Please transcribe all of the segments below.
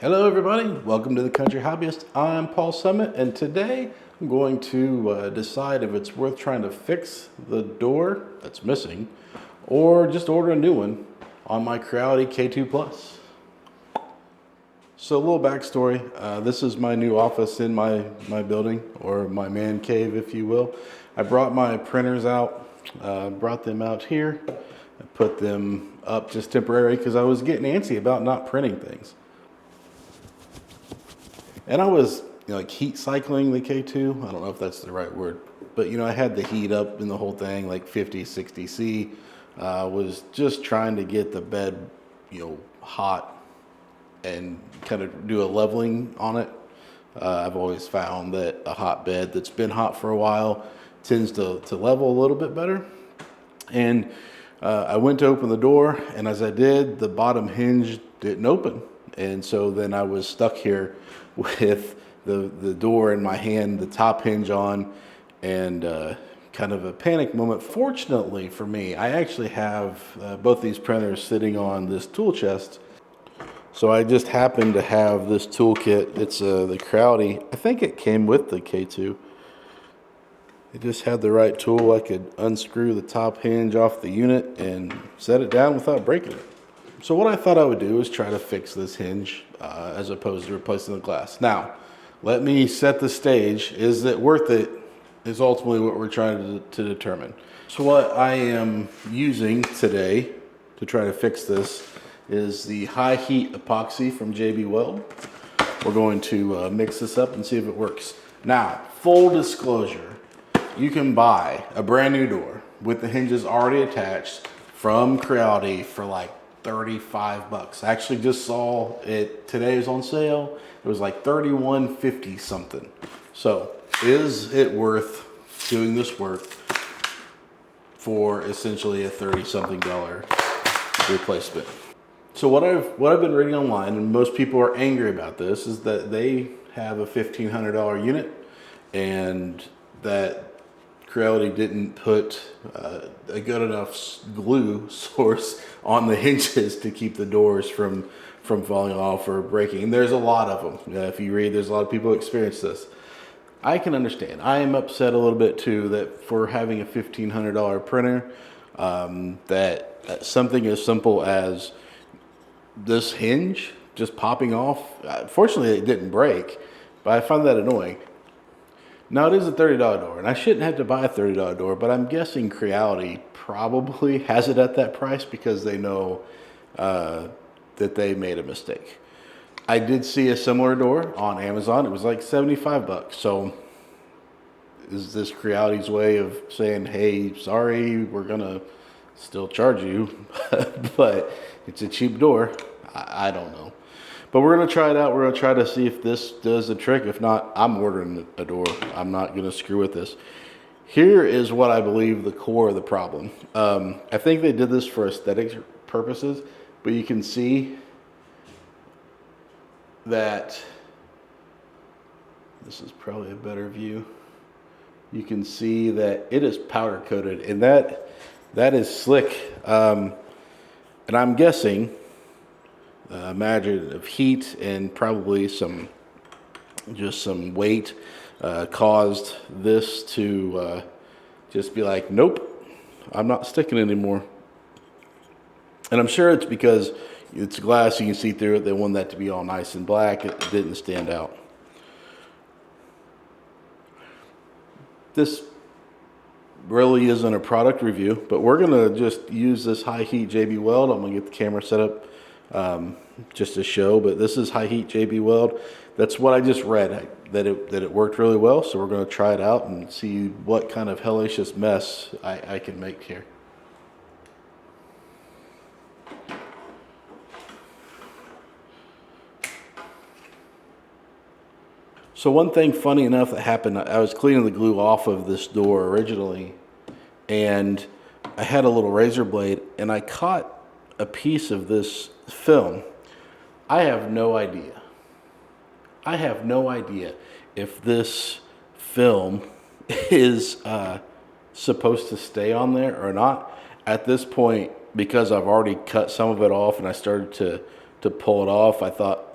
Hello everybody, welcome to the Country Hobbyist. I'm Paul Summit, and today I'm going to decide if it's worth trying to fix the door that's missing or just order a new one on my Creality K2 Plus. So a little backstory, this is my new office in my building, or my man cave if you will. I brought my printers out, brought them out here. I put them up just temporary because I was getting antsy about not printing things. And I was like heat cycling the K2. I don't know if that's the right word, but I had the heat up in the whole thing, like 50, 60 C. Was just trying to get the bed, hot and kind of do a leveling on it. I've always found that a hot bed that's been hot for a while tends to level a little bit better. And I went to open the door, and as I did, the bottom hinge didn't open. And so then I was stuck here with the door in my hand, the top hinge on, and kind of a panic moment. Fortunately for me, I actually have both these printers sitting on this tool chest. So I just happened to have this toolkit. It's the Creality. I think it came with the K2. It just had the right tool. I could unscrew the top hinge off the unit and set it down without breaking it. So what I thought I would do is try to fix this hinge as opposed to replacing the glass. Now, let me set the stage. Is it worth it? Is ultimately what we're trying to determine. So what I am using today to try to fix this is the high heat epoxy from JB Weld. We're going to mix this up and see if it works. Now, full disclosure, you can buy a brand new door with the hinges already attached from Creality for like 35 bucks. I actually just saw it today. Is on sale. It was like 31.50 something. So is it worth doing this work for essentially a 30 something dollar replacement? So what I've been reading online, and most people are angry about this, is that they have a $1,500 unit and that Creality didn't put a good enough glue source on the hinges to keep the doors from falling off or breaking. And there's a lot of them. If you read, there's a lot of people who experience this. I can understand. I am upset a little bit too that for having a $1,500 printer, that something as simple as this hinge just popping off. Fortunately, it didn't break, but I find that annoying. Now, it is a $30 door, and I shouldn't have to buy a $30 door, but I'm guessing Creality probably has it at that price because they know that they made a mistake. I did see a similar door on Amazon. It was like 75 bucks. So is this Creality's way of saying, hey, sorry, we're going to still charge you, but it's a cheap door? I don't know. But we're going to try it out. We're going to try to see if this does the trick. If not, I'm ordering a door. I'm not going to screw with this. Here is what I believe the core of the problem. I think they did this for aesthetic purposes, but you can see that this is probably a better view. You can see that it is powder coated, and that is slick. And I'm guessing imagine of heat and probably some weight caused this to just be like, nope, I'm not sticking anymore. And I'm sure it's because it's glass, you can see through it. They want that to be all nice and black. It didn't stand out. This really isn't a product review, but we're gonna just use this high heat JB Weld. I'm gonna get the camera set up just to show, but this is high heat JB Weld. That's what I just read, that it worked really well. So we're going to try it out and see what kind of hellacious mess I can make here. So one thing funny enough that happened, I was cleaning the glue off of this door originally, and I had a little razor blade and I caught a piece of this film. I have no idea if this film is supposed to stay on there or not. At this point, because I've already cut some of it off and I started to pull it off, I thought,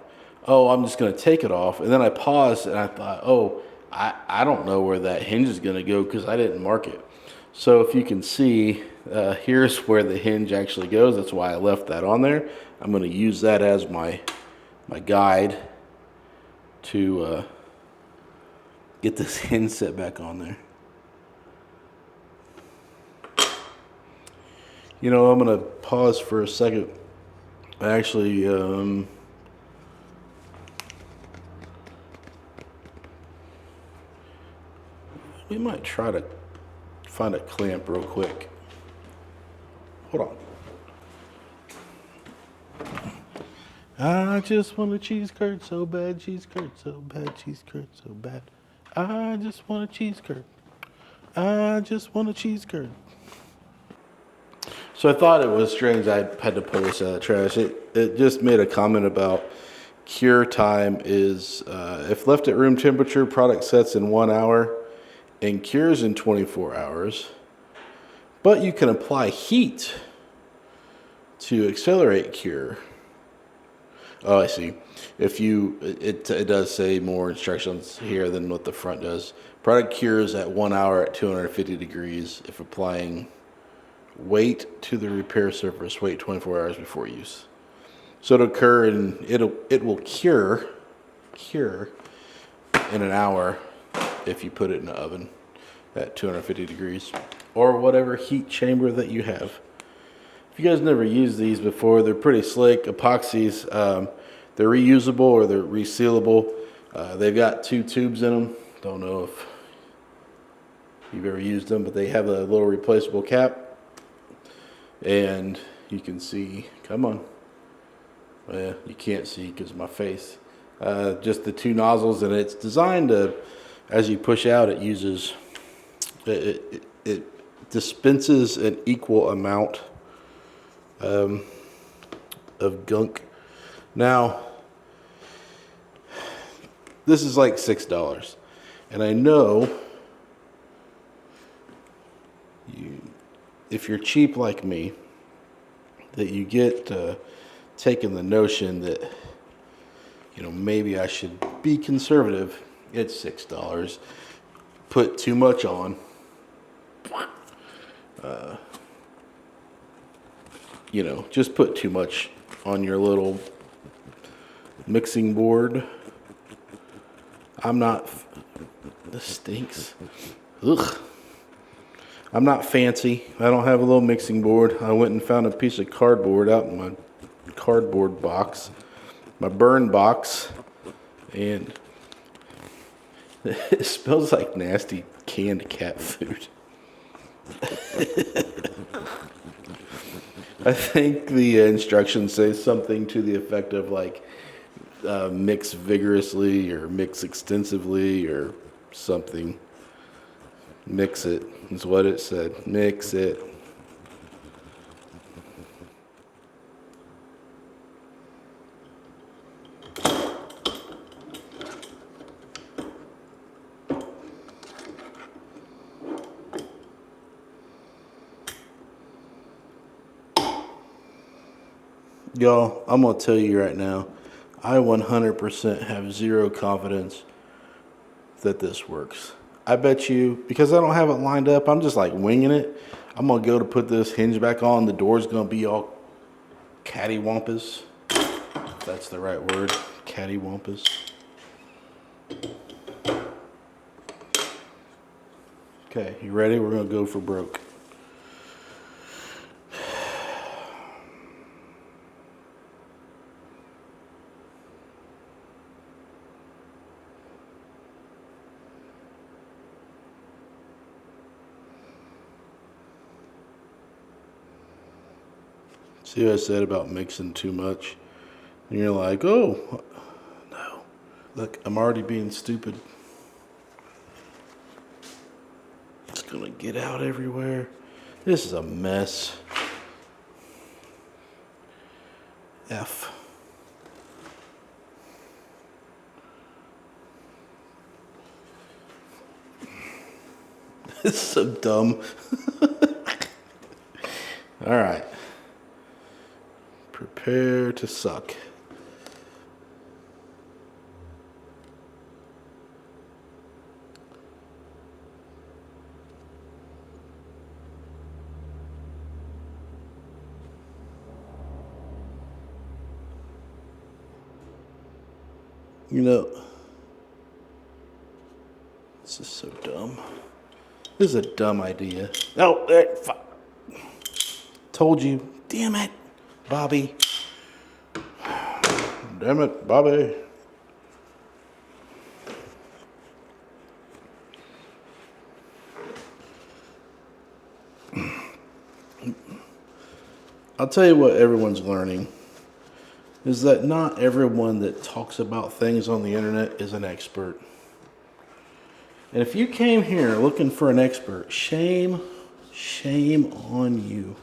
oh, I'm just going to take it off. And then I paused and I thought, oh, I don't know where that hinge is going to go because I didn't mark it. So if you can see, here's where the hinge actually goes. That's why I left that on there. I'm going to use that as my guide to get this hinge set back on there. You know, I'm going to pause for a second. I actually, we might try to find a clamp real quick. Hold on. I just want a cheese curd so bad, cheese curd so bad, cheese curd so bad. I just want a cheese curd. I just want a cheese curd. So I thought it was strange I had to pull this out of the trash. It just made a comment about cure time is, if left at room temperature, product sets in 1 hour and cures in 24 hours. But you can apply heat to accelerate cure. Oh, I see. If you, it does say more instructions here than what the front does. Product cures at 1 hour at 250 degrees. If applying weight to the repair surface, wait 24 hours before use. So it'll occur and it will cure in an hour if you put it in the oven at 250 degrees or whatever heat chamber that you have. If you guys never used these before, they're pretty slick. Epoxies, they're reusable or they're resealable. They've got 2 tubes in them. Don't know if you've ever used them, but they have a little replaceable cap. And you can see, come on. Well, you can't see because of my face. Just the 2 nozzles, and it's designed to, as you push out, it uses, it dispenses an equal amount of gunk. Now, this is like $6, and I know if you're cheap like me, that you get taking the notion that, you know, maybe I should be conservative. It's $6. Put too much on. You know, just put too much on your little mixing board. This stinks. Ugh. I'm not fancy. I don't have a little mixing board. I went and found a piece of cardboard out in my cardboard box, my burn box, and it smells like nasty canned cat food. I think the instructions say something to the effect of like mix vigorously or mix extensively or something. Mix it is what it said. Mix it. Y'all, I'm going to tell you right now, I 100% have zero confidence that this works. I bet you, because I don't have it lined up, I'm just like winging it. I'm going to go to put this hinge back on. The door's going to be all cattywampus. If that's the right word, cattywampus. Okay, you ready? We're going to go for broke. See what I said about mixing too much? And you're like, oh, no. Look, I'm already being stupid. It's gonna get out everywhere. This is a mess. F. This is so dumb. All right. Prepare to suck. You know, this is so dumb. This is a dumb idea. No, told you. Damn it, Bobby. Damn it, Bobby. I'll tell you what everyone's learning is that not everyone that talks about things on the internet is an expert. And if you came here looking for an expert, shame on you.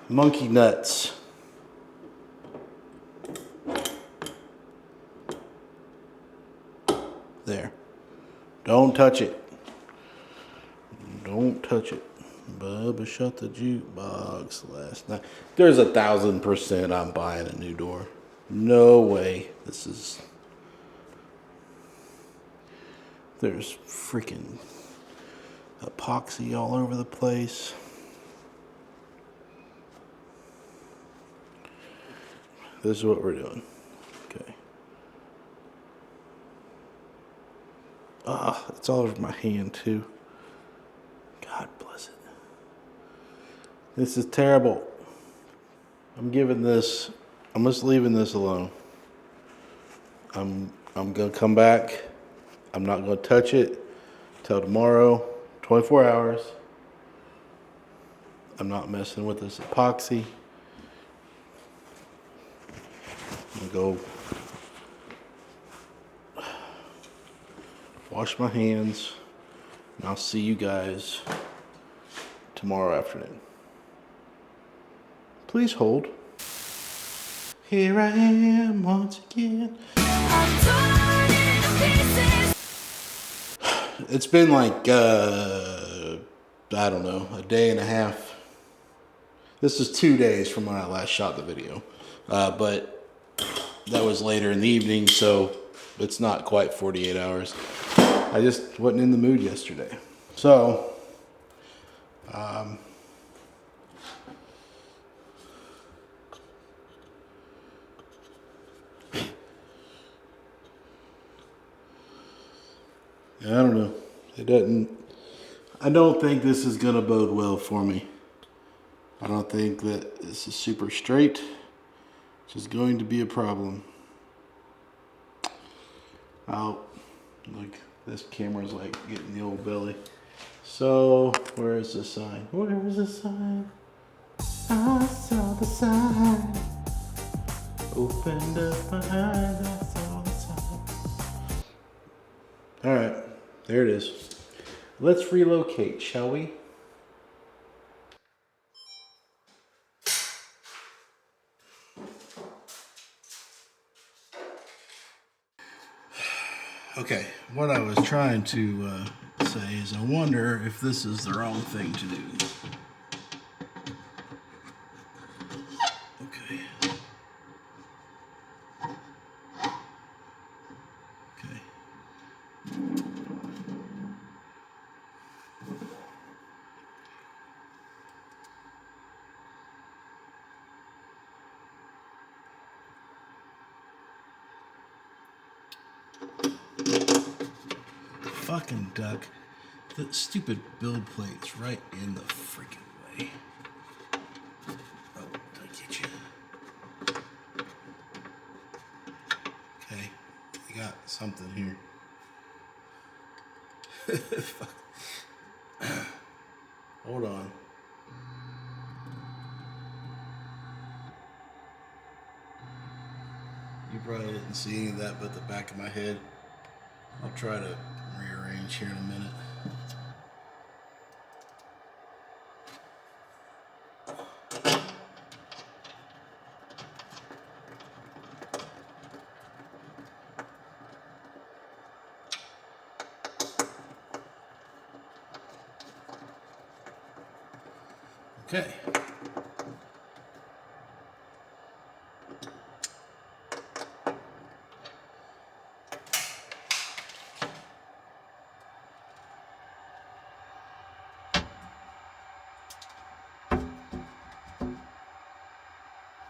Monkey nuts. There. Don't touch it. Don't touch it. Bubba shut the jukebox last night. There's 1,000% I'm buying a new door. No way. This is... There's freaking epoxy all over the place. This is what we're doing. Okay. Ah, it's all over my hand too. God bless it. This is terrible. I'm just leaving this alone. I'm gonna come back. I'm not gonna touch it till tomorrow, 24 hours. I'm not messing with this epoxy. I'm gonna go wash my hands, and I'll see you guys tomorrow afternoon. Please hold. Here I am once again. It's been like, I don't know, a day and a half. This is 2 days from when I last shot the video. But that was later in the evening, so it's not quite 48 hours. I just wasn't in the mood yesterday. So, I don't know. I don't think this is gonna bode well for me. I don't think that this is super straight, which is going to be a problem. Look, this camera's like getting the old belly. So, where is the sign? Where is the sign? I saw the sign. Opened up my eyes, I saw the sign. Alright, there it is. Let's relocate, shall we? Okay, what I was trying to say is I wonder if this is the wrong thing to do. Okay. Okay. Fucking duck. The stupid build plate's right in the freaking way. Oh, did I get you? Okay, I got something here. Fuck. Hold on. You probably didn't see any of that but the back of my head. I'll try to rearrange here in a minute. Okay.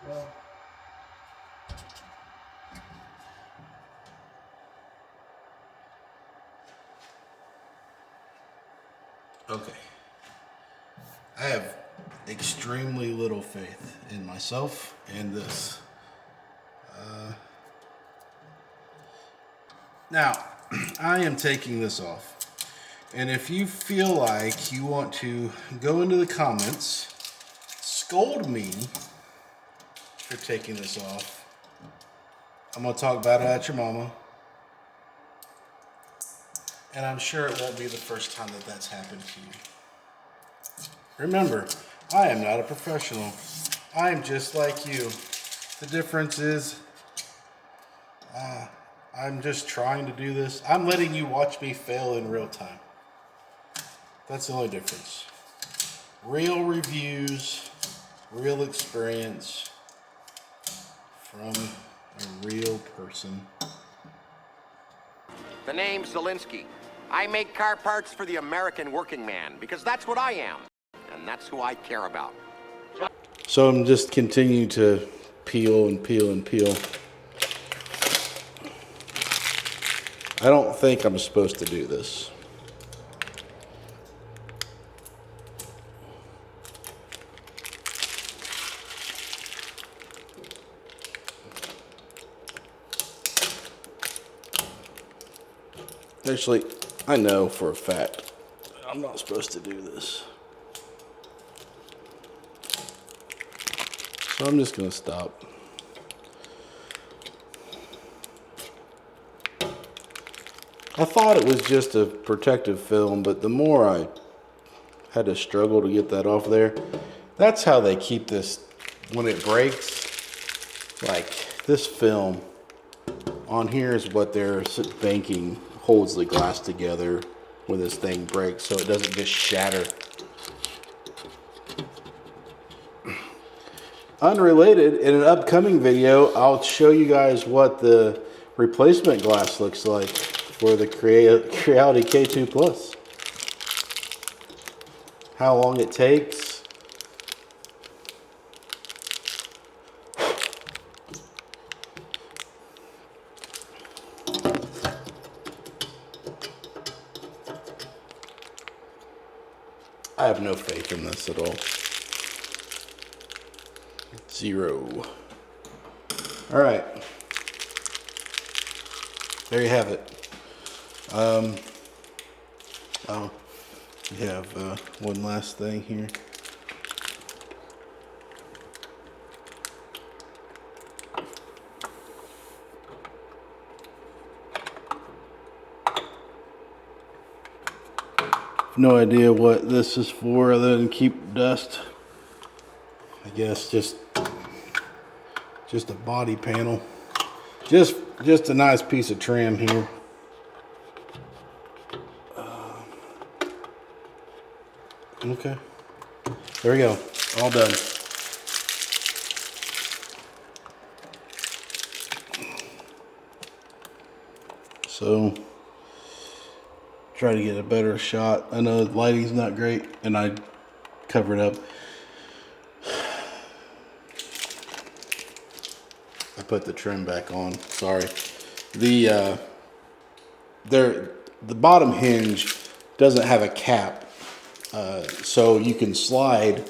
Well, okay. I have extremely little faith in myself and this. Now, I am taking this off. And if you feel like you want to go into the comments, scold me for taking this off, I'm going to talk about it at your mama. And I'm sure it won't be the first time that that's happened to you. Remember, I am not a professional. I am just like you. The difference is, I'm just trying to do this. I'm letting you watch me fail in real time. That's the only difference. Real reviews, real experience from a real person. The name's Zelinsky. I make car parts for the American working man because that's what I am. And that's who I care about. So I'm just continuing to peel and peel and peel. I don't think I'm supposed to do this. Actually, I know for a fact I'm not supposed to do this. So I'm just going to stop. I thought it was just a protective film, but the more I had to struggle to get that off there, that's how they keep this when it breaks. Like this film on here is what they're banking holds the glass together when this thing breaks so it doesn't just shatter. Unrelated, in an upcoming video, I'll show you guys what the replacement glass looks like for the Creality K2 Plus. How long it takes. I have no faith in this at all. Zero. All right. There you have it. Oh, we have one last thing here. No idea what this is for other than keep dust. I guess just a body panel. Just a nice piece of trim here. Okay. There we go. All done. So try to get a better shot. I know the lighting's not great and I covered up. I put the trim back on. Sorry. The bottom hinge doesn't have a cap, so you can slide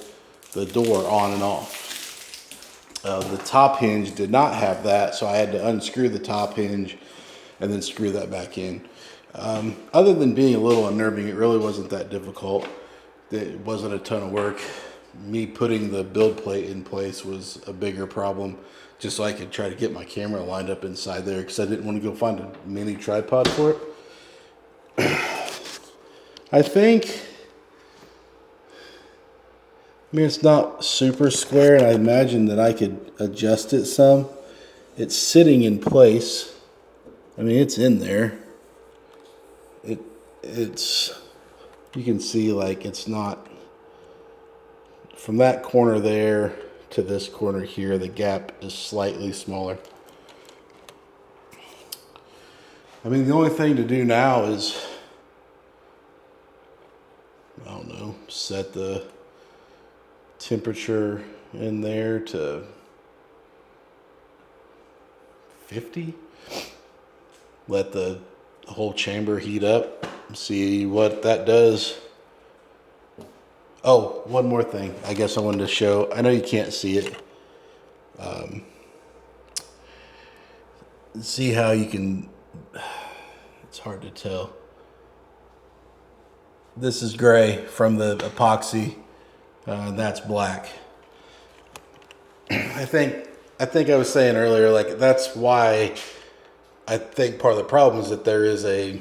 the door on and off. The top hinge did not have that, so I had to unscrew the top hinge and then screw that back in. Other than being a little unnerving, it really wasn't that difficult. It wasn't a ton of work. Me putting the build plate in place was a bigger problem, just so I could try to get my camera lined up inside there because I didn't want to go find a mini tripod for it. I think, I mean, it's not super square, and I imagine that I could adjust it some. It's sitting in place. I mean, it's in there. It's, you can see like it's not from that corner there to this corner here, the gap is slightly smaller. I mean, the only thing to do now is, I don't know, set the temperature in there to 50. Let the whole chamber heat up. See what that does. Oh, one more thing. I guess I wanted to show. I know you can't see it. See how you can. It's hard to tell. This is gray from the epoxy. That's black. I think I was saying earlier, like, that's why I think part of the problem is that there is a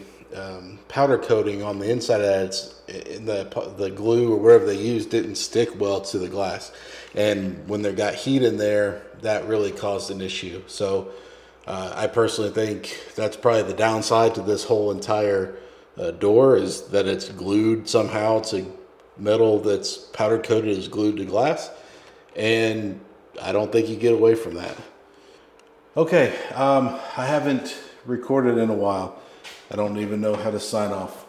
powder coating on the inside of that. It's in the glue or whatever they used didn't stick well to the glass, and when there got heat in there, that really caused an issue. So I personally think that's probably the downside to this whole entire door, is that it's glued somehow to metal that's powder coated is glued to glass, and I don't think you get away from that. Okay, I haven't recorded in a while. I don't even know how to sign off.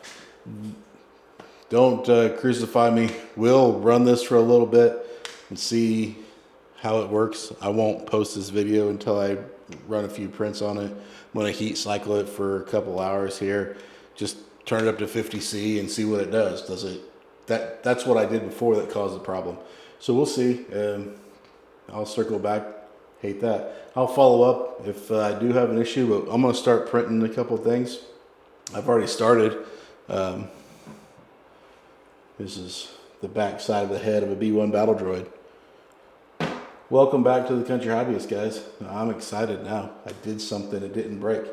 Don't crucify me. We'll run this for a little bit and see how it works. I won't post this video until I run a few prints on it. I'm going to heat cycle it for a couple hours here. Just turn it up to 50C and see what it does. Does it? That's what I did before that caused the problem. So we'll see. I'll circle back. Hate that. I'll follow up if I do have an issue, but I'm going to start printing a couple things. I've already started. This is the back side of the head of a B1 battle droid. Welcome back to the Country Hobbyist, guys. I'm excited now. I did something, it didn't break.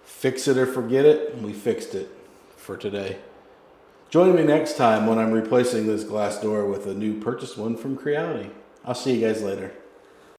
Fix it or forget it, we fixed it for today. Join me next time when I'm replacing this glass door with a new purchased one from Creality. I'll see you guys later.